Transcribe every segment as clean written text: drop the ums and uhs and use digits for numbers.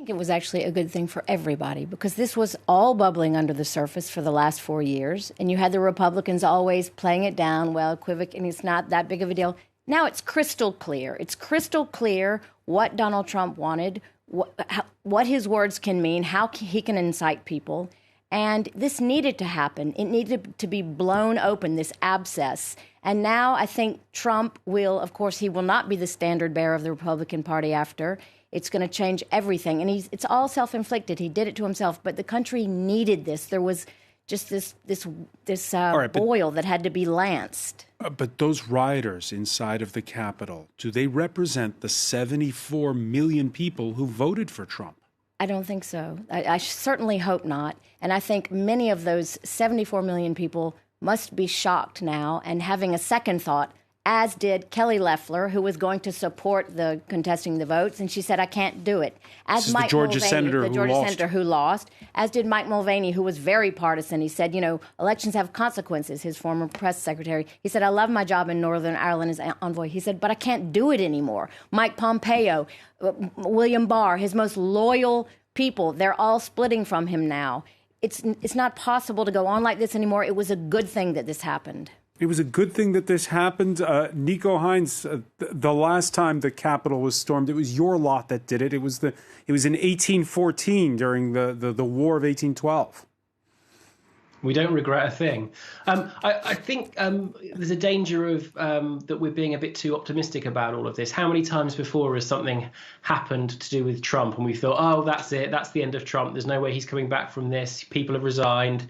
think it was actually a good thing for everybody because this was all bubbling under the surface for the last 4 years. And you had the Republicans always playing it down, well, equivocating, it's not that big of a deal. Now it's crystal clear. It's crystal clear what Donald Trump wanted, what his words can mean, how he can incite people. And this needed to happen. It needed to be blown open, this abscess. And now I think Trump will, of course, he will not be the standard bearer of the Republican Party after. It's going to change everything. And it's all self-inflicted. He did it to himself. But the country needed this. There was just this boil that had to be lanced. But those rioters inside of the Capitol, do they represent the 74 million people who voted for Trump? I don't think so. I certainly hope not. And I think many of those 74 million people must be shocked now and having a second thought, as did Kelly Loeffler, who was going to support the contesting the votes. And she said, I can't do it. As Mike Mulvaney, the Georgia senator who lost, as did Mike Mulvaney, who was very partisan. He said, elections have consequences, his former press secretary. He said, I love my job in Northern Ireland as envoy. He said, but I can't do it anymore. Mike Pompeo, William Barr, his most loyal people, they're all splitting from him now. It's not possible to go on like this anymore. It was a good thing that this happened. It was a good thing that this happened. Nico Hines, the last time the Capitol was stormed, it was your lot that did it. It was in 1814 during the War of 1812. We don't regret a thing. I think there's a danger of that we're being a bit too optimistic about all of this. How many times before has something happened to do with Trump and we thought, oh, that's it, that's the end of Trump. There's no way he's coming back from this. People have resigned.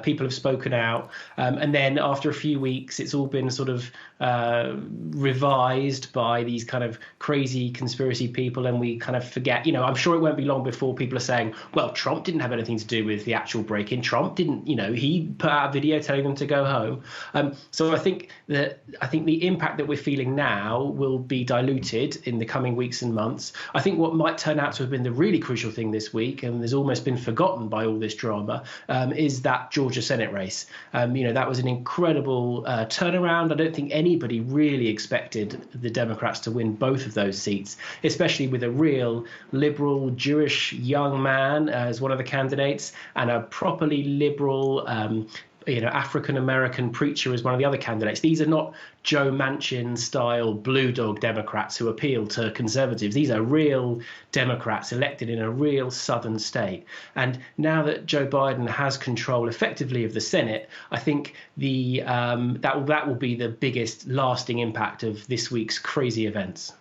People have spoken out. And then after a few weeks, it's all been sort of revised by these kind of crazy conspiracy people. And we kind of forget, I'm sure it won't be long before people are saying, well, Trump didn't have anything to do with the actual break-in. Trump didn't, he put out a video telling them to go home. So I think the impact that we're feeling now will be diluted in the coming weeks and months. I think what might turn out to have been the really crucial thing this week, and has almost been forgotten by all this drama, is that Georgia Senate race. That was an incredible turnaround. I don't think anybody really expected the Democrats to win both of those seats, especially with a real liberal Jewish young man as one of the candidates and a properly liberal African-American preacher as one of the other candidates. These are not Joe Manchin-style blue dog Democrats who appeal to conservatives. These are real Democrats elected in a real southern state. And now that Joe Biden has control effectively of the Senate, I think that will be the biggest lasting impact of this week's crazy events.